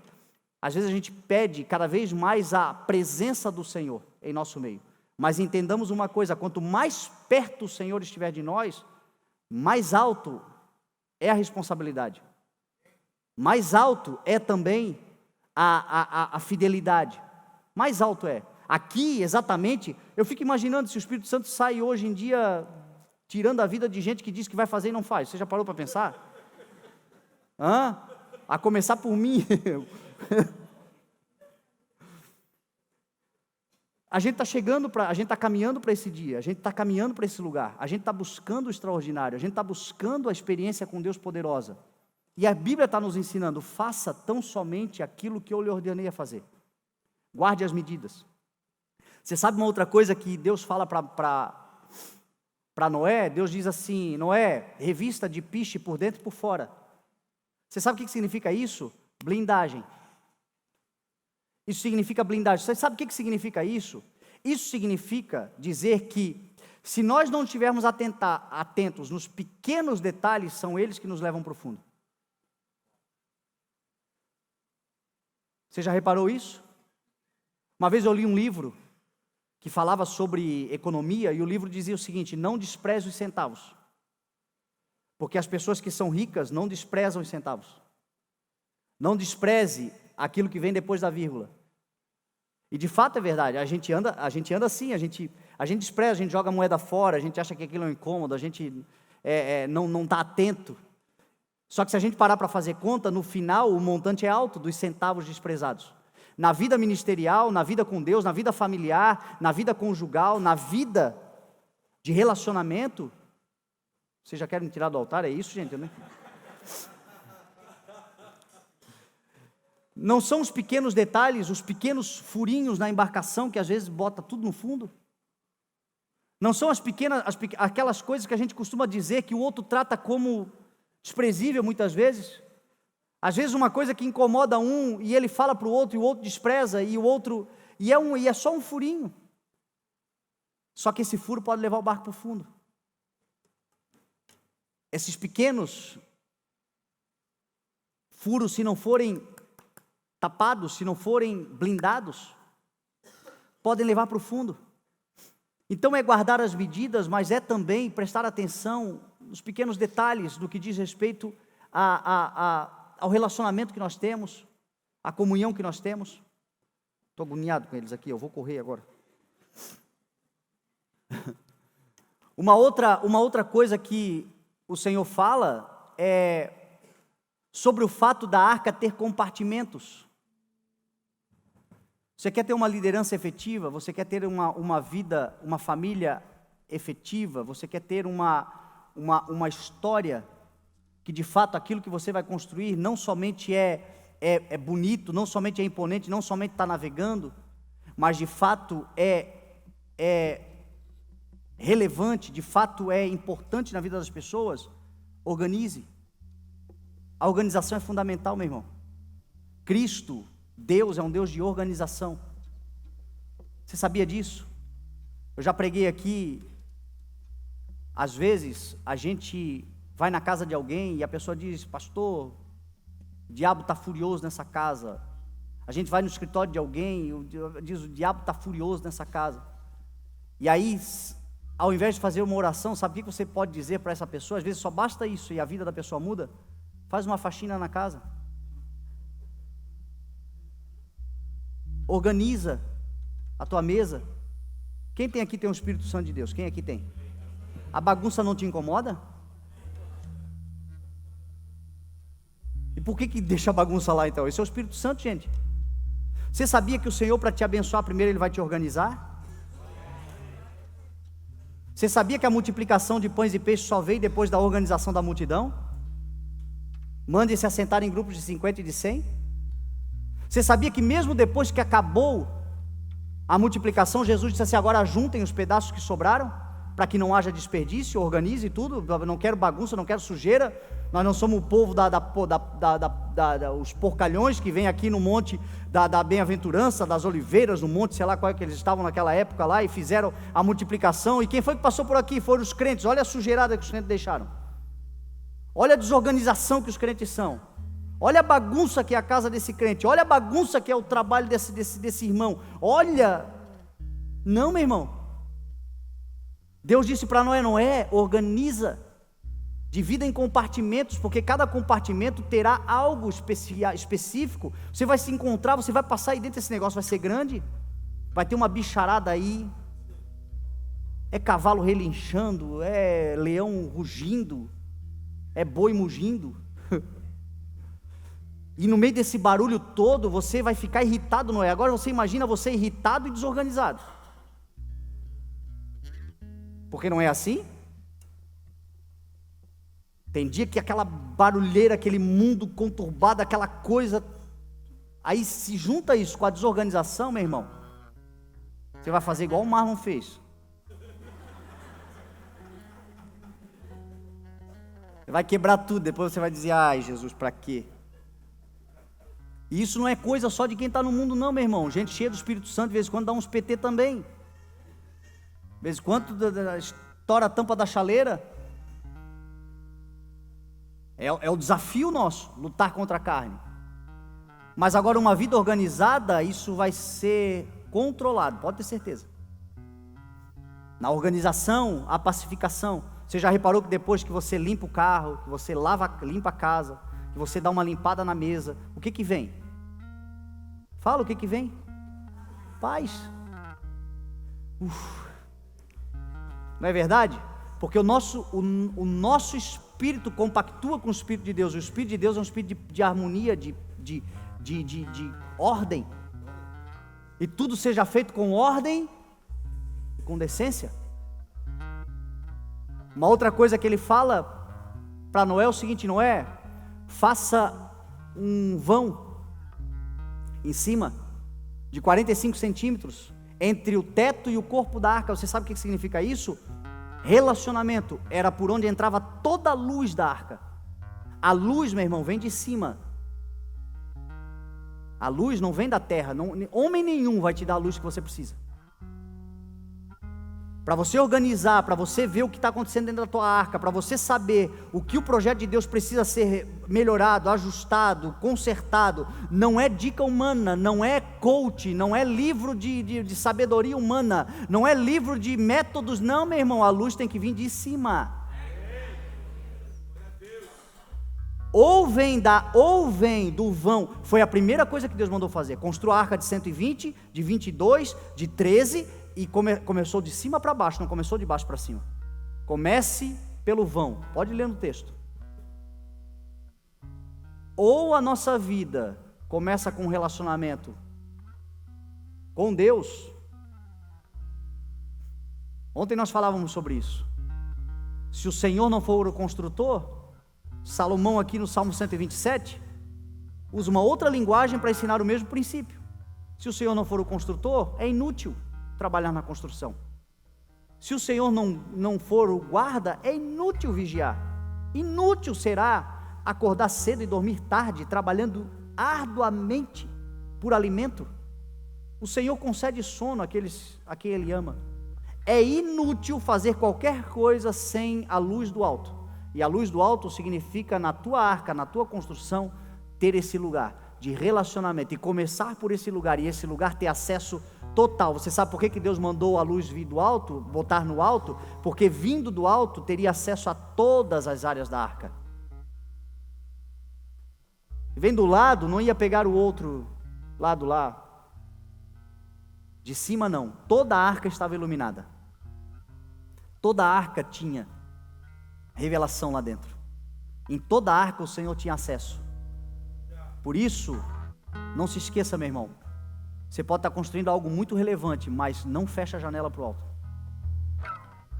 S1: Às vezes a gente pede cada vez mais a presença do Senhor em nosso meio. Mas entendamos uma coisa, quanto mais perto o Senhor estiver de nós, mais alto é a responsabilidade. Mais alto é também a fidelidade. Mais alto é. Aqui, exatamente, eu fico imaginando se o Espírito Santo sai hoje em dia tirando a vida de gente que diz que vai fazer e não faz. Você já parou para pensar? A começar por mim. A gente está caminhando para esse dia, a gente está caminhando para esse lugar, a gente está buscando o extraordinário, a gente está buscando a experiência com Deus poderosa. E a Bíblia está nos ensinando, faça tão somente aquilo que eu lhe ordenei a fazer. Guarde as medidas. Você sabe uma outra coisa que Deus fala para Noé? Deus diz assim: Noé, revista de piche por dentro e por fora. Você sabe o que significa isso? Blindagem. Isso significa blindagem. Você sabe o que significa isso? Isso significa dizer que, se nós não estivermos atentos nos pequenos detalhes, são eles que nos levam para o fundo. Você já reparou isso? Uma vez eu li um livro que falava sobre economia, e o livro dizia o seguinte: não despreze os centavos, porque as pessoas que são ricas não desprezam os centavos. Não despreze aquilo que vem depois da vírgula. E de fato é verdade, a gente anda assim, a gente despreza, a gente joga a moeda fora, a gente acha que aquilo é um incômodo, a gente não está atento. Só que se a gente parar para fazer conta, no final o montante é alto dos centavos desprezados. Na vida ministerial, na vida com Deus, na vida familiar, na vida conjugal, na vida de relacionamento. Vocês já querem me tirar do altar? É isso, gente? Não são os pequenos detalhes, os pequenos furinhos na embarcação que às vezes bota tudo no fundo? Não são aquelas coisas que a gente costuma dizer que o outro trata como desprezível muitas vezes? Às vezes uma coisa que incomoda um e ele fala para o outro e o outro despreza e o outro... E é só um furinho. Só que esse furo pode levar o barco para o fundo. Esses pequenos furos, se não forem tapados, se não forem blindados, podem levar para o fundo. Então é guardar as medidas, mas é também prestar atenção nos pequenos detalhes do que diz respeito ao relacionamento que nós temos, à comunhão que nós temos. Estou agoniado com eles aqui, eu vou correr agora. Uma outra coisa que o Senhor fala é sobre o fato da arca ter compartimentos. Você quer ter uma liderança efetiva? Você quer ter uma vida, uma família efetiva? Você quer ter uma história que de fato aquilo que você vai construir não somente é bonito, não somente é imponente, não somente está navegando, mas de fato é relevante, de fato é importante na vida das pessoas? Organize. A organização é fundamental, meu irmão. Cristo, Deus é um Deus de organização. Você sabia disso? Eu já preguei aqui. Às vezes a gente vai na casa de alguém e a pessoa diz: pastor, o diabo está furioso nessa casa. A gente vai no escritório de alguém e diz: o diabo está furioso nessa casa. E aí, ao invés de fazer uma oração, sabe o que você pode dizer para essa pessoa? Às vezes só basta isso e a vida da pessoa muda. Faz uma faxina na casa. Organiza a tua mesa. Quem tem aqui tem o Espírito Santo de Deus? Quem aqui tem? A bagunça não te incomoda? por que deixa a bagunça lá então? Esse é o Espírito Santo, gente. Você sabia que o Senhor, para te abençoar, primeiro Ele vai te organizar? Você sabia que a multiplicação de pães e peixes só veio depois da organização da multidão? Mande-se assentar em grupos de 50 e de 100. Você sabia que mesmo depois que acabou a multiplicação, Jesus disse assim: agora juntem os pedaços que sobraram, para que não haja desperdício, organize tudo, não quero bagunça, não quero sujeira. Nós não somos o povo os porcalhões que vem aqui no monte da bem-aventurança, das oliveiras, no monte, sei lá qual é que eles estavam naquela época lá, e fizeram a multiplicação. E quem foi que passou por aqui? Foram os crentes. Olha a sujeirada que os crentes deixaram, olha a desorganização que os crentes são, olha a bagunça que é a casa desse crente, olha a bagunça que é o trabalho desse irmão, olha. Não, meu irmão, Deus disse para Noé, organiza, divida em compartimentos, porque cada compartimento terá algo específico. Você vai se encontrar, você vai passar aí dentro desse negócio, vai ser grande, vai ter uma bicharada aí, é cavalo relinchando, é leão rugindo, é boi mugindo, e no meio desse barulho todo, você vai ficar irritado, Noé. Agora você imagina você irritado e desorganizado, porque não é assim? Tem dia que aquela barulheira, aquele mundo conturbado, aquela coisa, aí se junta isso com a desorganização, meu irmão, você vai fazer igual o Marlon fez. Você vai quebrar tudo, depois você vai dizer: ai Jesus, para quê? E isso não é coisa só de quem está no mundo não, meu irmão. Gente cheia do Espírito Santo, de vez em quando dá uns PT também, de vez em quando estoura a tampa da chaleira. É o desafio nosso, lutar contra a carne. Mas agora uma vida organizada, isso vai ser controlado, pode ter certeza. Na organização, a pacificação. Você já reparou que depois que você limpa o carro, que você limpa a casa, que você dá uma limpada na mesa, o que vem? Fala, o que vem? Paz. Não é verdade? Porque o nosso espírito compactua com o Espírito de Deus. O Espírito de Deus é um espírito de harmonia, de ordem. E tudo seja feito com ordem e com decência. Uma outra coisa que ele fala para Noé é o seguinte: Noé, faça um vão em cima de 45 centímetros entre o teto e o corpo da arca. Você sabe o que significa isso? Relacionamento. Era por onde entrava toda a luz da arca. A luz, meu irmão, vem de cima. A luz não vem da terra. Homem nenhum vai te dar a luz que você precisa. Para você organizar, para você ver o que está acontecendo dentro da tua arca, para você saber o que o projeto de Deus precisa ser melhorado, ajustado, consertado, não é dica humana, não é coach, não é livro de sabedoria humana, não é livro de métodos, não, meu irmão, a luz tem que vir de cima. Ou vem do vão. Foi a primeira coisa que Deus mandou fazer: construa a arca de 120, de 22, de 13, e começou de cima para baixo, não começou de baixo para cima. Comece pelo vão, pode ler no texto. Ou a nossa vida começa com um relacionamento com Deus. Ontem nós falávamos sobre isso. Se o Senhor não for o construtor, Salomão aqui no Salmo 127 usa uma outra linguagem para ensinar o mesmo princípio. Se o Senhor não for o construtor, é inútil trabalhar na construção. Se o Senhor não for o guarda, é inútil vigiar. Inútil será acordar cedo e dormir tarde, trabalhando arduamente por alimento. O Senhor concede sono àqueles a quem Ele ama. É inútil fazer qualquer coisa sem a luz do alto. E a luz do alto significa, na tua arca, na tua construção, ter esse lugar de relacionamento e começar por esse lugar, e esse lugar ter acesso total. Você sabe por que Deus mandou a luz vir do alto, botar no alto? Porque vindo do alto teria acesso a todas as áreas da arca. Vem do lado, não ia pegar o outro lado lá. De cima não, toda a arca estava iluminada. Toda a arca tinha revelação lá dentro. Em toda a arca o Senhor tinha acesso. Por isso, não se esqueça, meu irmão, você pode estar construindo algo muito relevante, mas não feche a janela para o alto.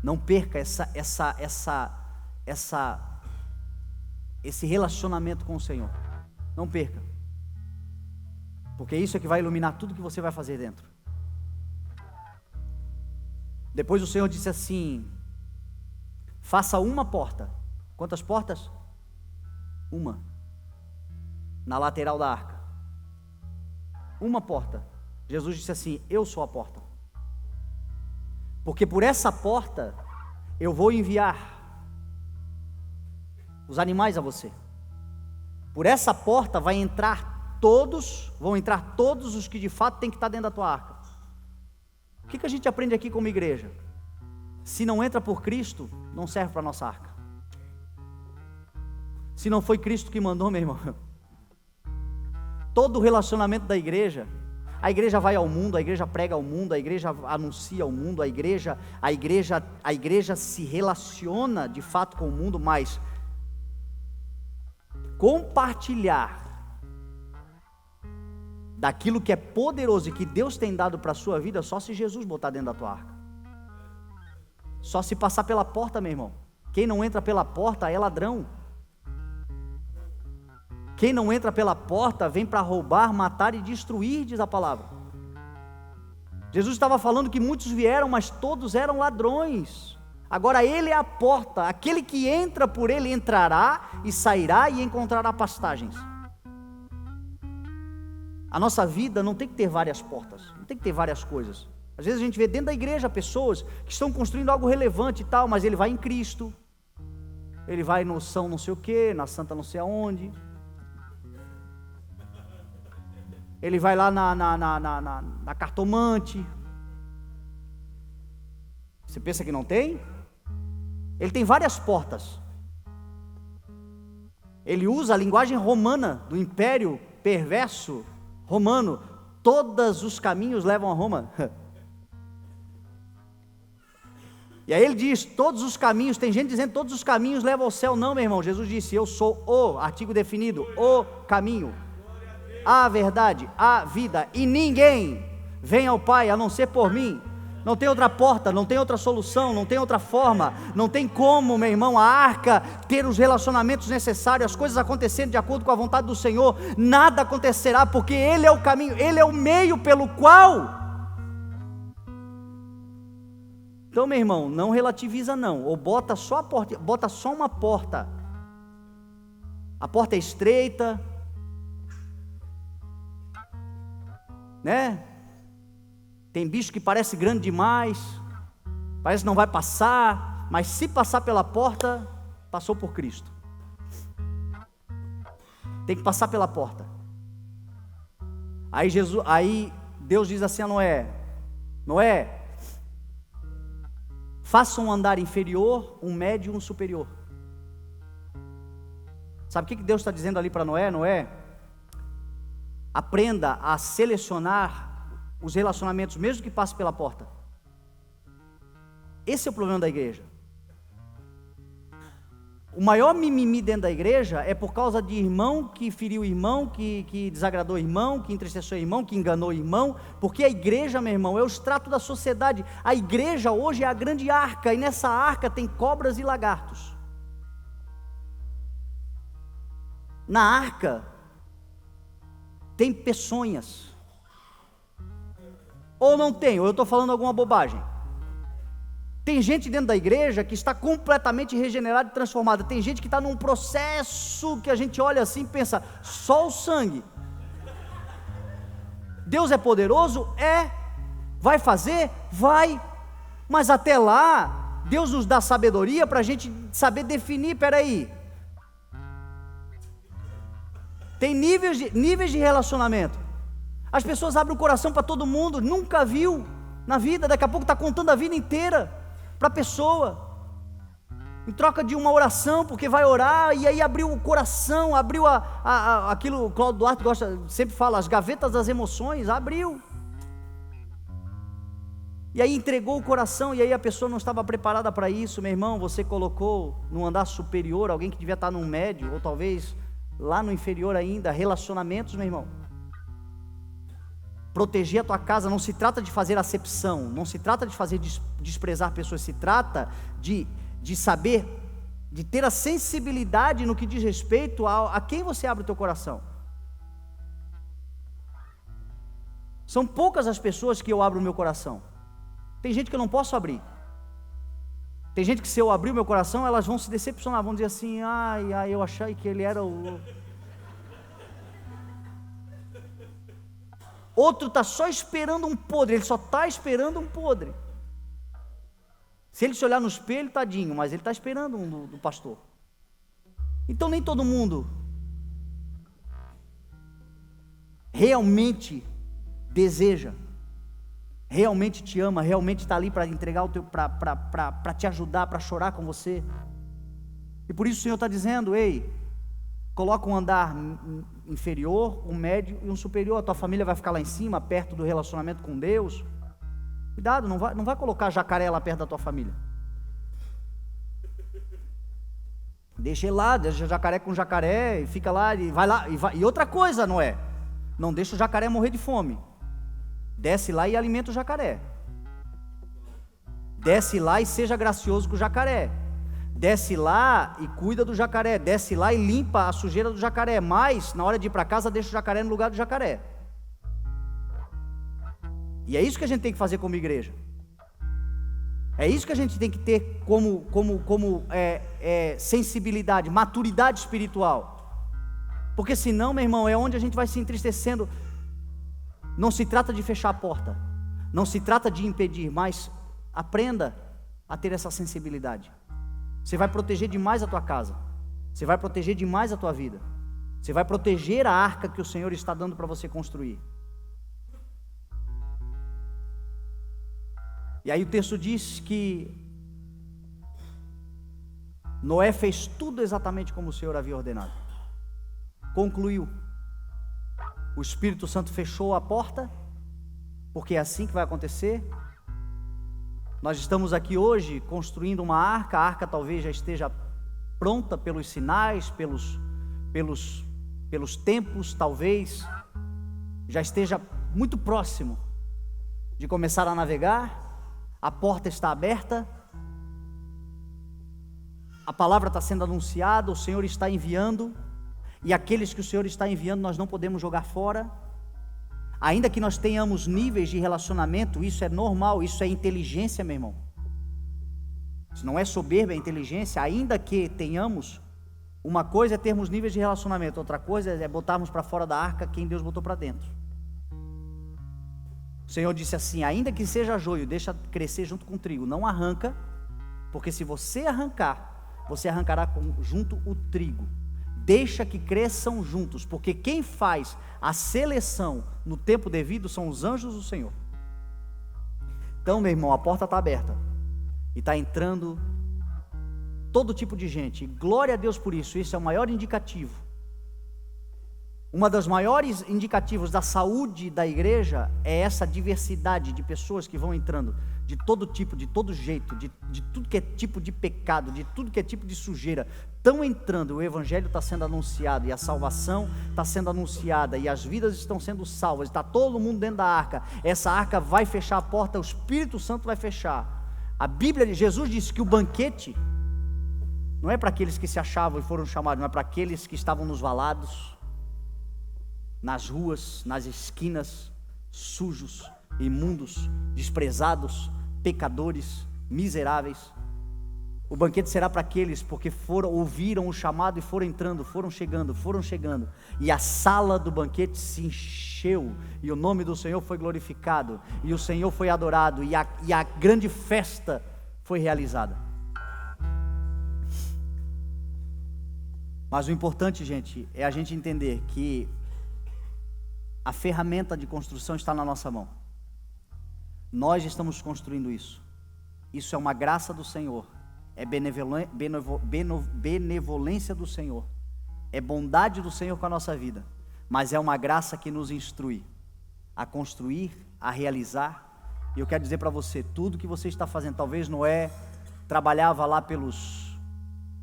S1: Não perca esse relacionamento com o Senhor. Não perca. Porque isso é que vai iluminar tudo que você vai fazer dentro. Depois o Senhor disse assim: faça uma porta. Quantas portas? Uma. Na lateral da arca. Uma porta. Jesus disse assim: eu sou a porta. Porque por essa porta eu vou enviar os animais a você. Por essa porta vão entrar todos os que de fato têm que estar dentro da tua arca. O que a gente aprende aqui como igreja? Se não entra por Cristo, não serve para a nossa arca. Se não foi Cristo que mandou, meu irmão, todo o relacionamento da igreja, a igreja vai ao mundo, a igreja prega ao mundo, a igreja anuncia ao mundo, a igreja se relaciona de fato com o mundo, mas compartilhar daquilo que é poderoso e que Deus tem dado para a sua vida, só se Jesus botar dentro da tua arca. Só se passar pela porta, meu irmão. Quem não entra pela porta é ladrão. Quem não entra pela porta vem para roubar, matar e destruir, diz a palavra. Jesus estava falando que muitos vieram, mas todos eram ladrões. Agora Ele é a porta. Aquele que entra por Ele entrará e sairá e encontrará pastagens. A nossa vida não tem que ter várias portas, não tem que ter várias coisas. Às vezes a gente vê dentro da igreja pessoas que estão construindo algo relevante e tal, mas ele vai em Cristo, ele vai no São não sei o que, na Santa não sei aonde, ele vai lá na cartomante. Você pensa que não tem? Ele tem várias portas. Ele usa a linguagem romana do império perverso romano. Todos os caminhos levam a Roma. E aí ele diz, todos os caminhos, tem gente dizendo todos os caminhos levam ao céu. Não, meu irmão, Jesus disse, eu sou o, artigo definido, o caminho, a verdade, a vida, e ninguém vem ao Pai a não ser por mim. Não tem outra porta, não tem outra solução, não tem outra forma, não tem como, meu irmão, a arca ter os relacionamentos necessários, as coisas acontecendo de acordo com a vontade do Senhor. Nada acontecerá, porque Ele é o caminho, Ele é o meio pelo qual. Então, meu irmão, não relativiza não, ou bota só a porta, bota só uma porta. A porta é estreita, né? Tem bicho que parece grande demais, parece que não vai passar, mas se passar pela porta, passou por Cristo. Tem que passar pela porta. Aí Deus diz assim a Noé: Noé, faça um andar inferior, um médio e um superior. Sabe o que Deus está dizendo ali para Noé? Noé, aprenda a selecionar os relacionamentos, mesmo que passe pela porta. Esse é o problema da igreja. O maior mimimi dentro da igreja é por causa de irmão que feriu irmão, que desagradou irmão, que entristeceu irmão, que enganou irmão, porque a igreja, meu irmão, é o extrato da sociedade. A igreja hoje é a grande arca, e nessa arca tem cobras e lagartos. Na arca tem peçonhas. Ou não tem, ou eu estou falando alguma bobagem. Tem gente dentro da igreja que está completamente regenerada e transformada. Tem gente que está num processo que a gente olha assim e pensa, só o sangue. Deus é poderoso? É. Vai fazer? Vai. Mas até lá, Deus nos dá sabedoria para a gente saber definir, peraí. Tem níveis de relacionamento. As pessoas abrem o coração para todo mundo, nunca viu na vida, daqui a pouco está contando a vida inteira para a pessoa, em troca de uma oração, porque vai orar, e aí abriu o coração, abriu aquilo, o Cláudio Duarte sempre fala, as gavetas das emoções, abriu, e aí entregou o coração, e aí a pessoa não estava preparada para isso, meu irmão, você colocou num andar superior, alguém que devia estar num médio, ou talvez lá no inferior ainda, relacionamentos, meu irmão. Proteger a tua casa não se trata de fazer acepção, não se trata de fazer desprezar pessoas, se trata de saber, de ter a sensibilidade no que diz respeito a quem você abre o teu coração. São poucas as pessoas que eu abro o meu coração. Tem gente que eu não posso abrir. Tem gente que, se eu abrir o meu coração, elas vão se decepcionar, vão dizer assim: ai, eu achei que ele era o... Outro está só esperando um podre, ele só está esperando um podre. Se ele se olhar no espelho, tadinho, mas ele está esperando um do pastor. Então nem todo mundo realmente deseja, realmente te ama, realmente está ali para entregar o teu, para te ajudar, para chorar com você. E por isso o Senhor está dizendo: ei, coloca um andar inferior, um médio e um superior. A tua família vai ficar lá em cima, perto do relacionamento com Deus. Cuidado, não vai colocar jacaré lá perto da tua família. Deixa ele lá, deixa jacaré com jacaré, e fica lá, e vai lá, e outra coisa, Noé, não deixa o jacaré morrer de fome. Desce lá e alimenta o jacaré. Desce lá e seja gracioso com o jacaré. Desce lá e cuida do jacaré. Desce lá e limpa a sujeira do jacaré. Mas, na hora de ir para casa, deixa o jacaré no lugar do jacaré. E é isso que a gente tem que fazer como igreja. É isso que a gente tem que ter como sensibilidade, maturidade espiritual. Porque senão, meu irmão, é onde a gente vai se entristecendo. Não se trata de fechar a porta, não se trata de impedir, mas aprenda a ter essa sensibilidade. Você vai proteger demais a tua casa, você vai proteger demais a tua vida, você vai proteger a arca que o Senhor está dando para você construir. E aí o texto diz que Noé fez tudo exatamente como o Senhor havia ordenado. Concluiu. O Espírito Santo fechou a porta, porque é assim que vai acontecer. Nós estamos aqui hoje construindo uma arca. A arca talvez já esteja pronta pelos sinais, pelos tempos, talvez já esteja muito próximo de começar a navegar. A porta está aberta, a palavra está sendo anunciada, o Senhor está enviando, e aqueles que o Senhor está enviando nós não podemos jogar fora. Ainda que nós tenhamos níveis de relacionamento, isso é normal, isso é inteligência, meu irmão. Isso não é soberba, é inteligência. Ainda que tenhamos, uma coisa é termos níveis de relacionamento, outra coisa é botarmos para fora da arca quem Deus botou para dentro. O Senhor disse assim: ainda que seja joio, deixa crescer junto com o trigo, não arranca, porque se você arrancar, você arrancará junto o trigo. Deixa que cresçam juntos, porque quem faz a seleção no tempo devido são os anjos do Senhor. Então, meu irmão, a porta está aberta e está entrando todo tipo de gente. Glória a Deus por isso. Isso é o maior indicativo. Uma das maiores indicativos da saúde da igreja é essa diversidade de pessoas que vão entrando, de todo tipo, de todo jeito, de tudo que é tipo de pecado, de tudo que é tipo de sujeira, estão entrando. O evangelho está sendo anunciado, e a salvação está sendo anunciada, e as vidas estão sendo salvas, está todo mundo dentro da arca. Essa arca vai fechar a porta, o Espírito Santo vai fechar. A Bíblia, Jesus disse que o banquete não é para aqueles que se achavam e foram chamados, não é para aqueles que estavam nos valados, nas ruas, nas esquinas, sujos, imundos, desprezados, pecadores, miseráveis. O banquete será para aqueles porque ouviram o chamado e foram entrando, foram chegando, e a sala do banquete se encheu, e o nome do Senhor foi glorificado, e o Senhor foi adorado, e a grande festa foi realizada. Mas o importante, gente, é a gente entender que a ferramenta de construção está na nossa mão. Nós estamos construindo isso. Isso é uma graça do Senhor. É benevolência do Senhor. É bondade do Senhor com a nossa vida. Mas é uma graça que nos instrui a construir, a realizar. E eu quero dizer para você, tudo que você está fazendo, talvez Noé trabalhava lá pelos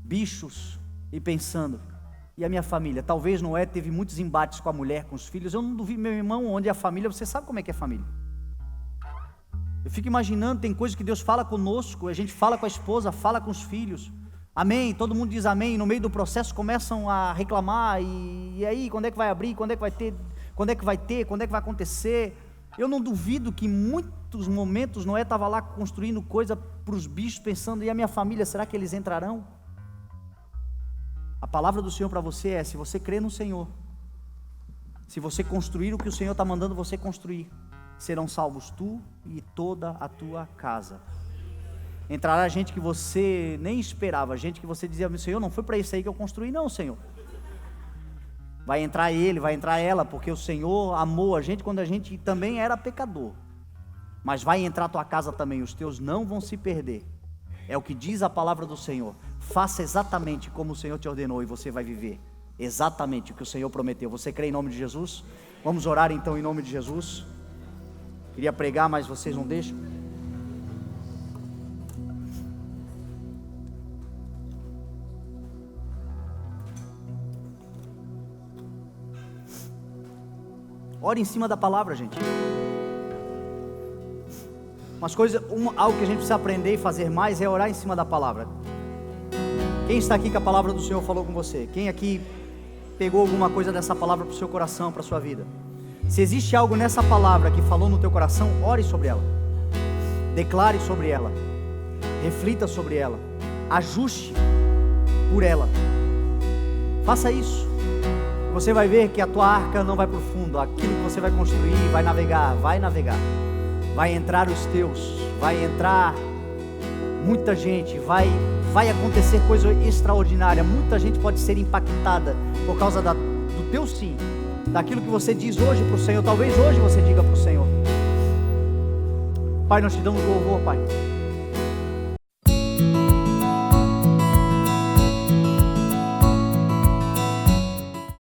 S1: bichos e pensando: E a minha família? Talvez Noé teve muitos embates com a mulher, com os filhos. Eu não duvido, meu irmão, onde é a família, você sabe como é que é família. Eu fico imaginando, tem coisas que Deus fala conosco, a gente fala com a esposa, fala com os filhos. Amém, todo mundo diz amém, e no meio do processo começam a reclamar, e aí, quando é que vai abrir, quando é que vai ter, quando é que vai acontecer? Eu não duvido que em muitos momentos Noé estava lá construindo coisa para os bichos, pensando, e a minha família, será que eles entrarão? A palavra do Senhor para você é, se você crer no Senhor, se você construir o que o Senhor está mandando você construir, serão salvos tu e toda a tua casa. Entrará gente que você nem esperava, gente que você dizia, Senhor, não foi para isso aí que eu construí, não, Senhor. Vai entrar ele, vai entrar ela, porque o Senhor amou a gente quando a gente também era pecador. Mas vai entrar a tua casa também, os teus não vão se perder. É o que diz a palavra do Senhor. Faça exatamente como o Senhor te ordenou e você vai viver exatamente o que o Senhor prometeu. Você crê em nome de Jesus? Vamos orar então em nome de Jesus. Queria pregar, mas vocês não deixam. Ore em cima da palavra, gente. Algo que a gente precisa aprender e fazer mais é orar em cima da palavra. Quem está aqui que a palavra do Senhor falou com você? Quem aqui pegou alguma coisa dessa palavra para o seu coração, para a sua vida? Se existe algo nessa palavra que falou no teu coração, ore sobre ela. Declare sobre ela. Reflita sobre ela. Ajuste por ela. Faça isso. Você vai ver que a tua arca não vai para o fundo. Aquilo que você vai construir vai navegar. Vai entrar os teus, vai entrar muita gente, vai acontecer coisa extraordinária. Muita gente pode ser impactada por causa do teu sim, daquilo que você diz hoje para o Senhor. Talvez hoje você diga para o Senhor. Pai, nós te damos louvor, Pai.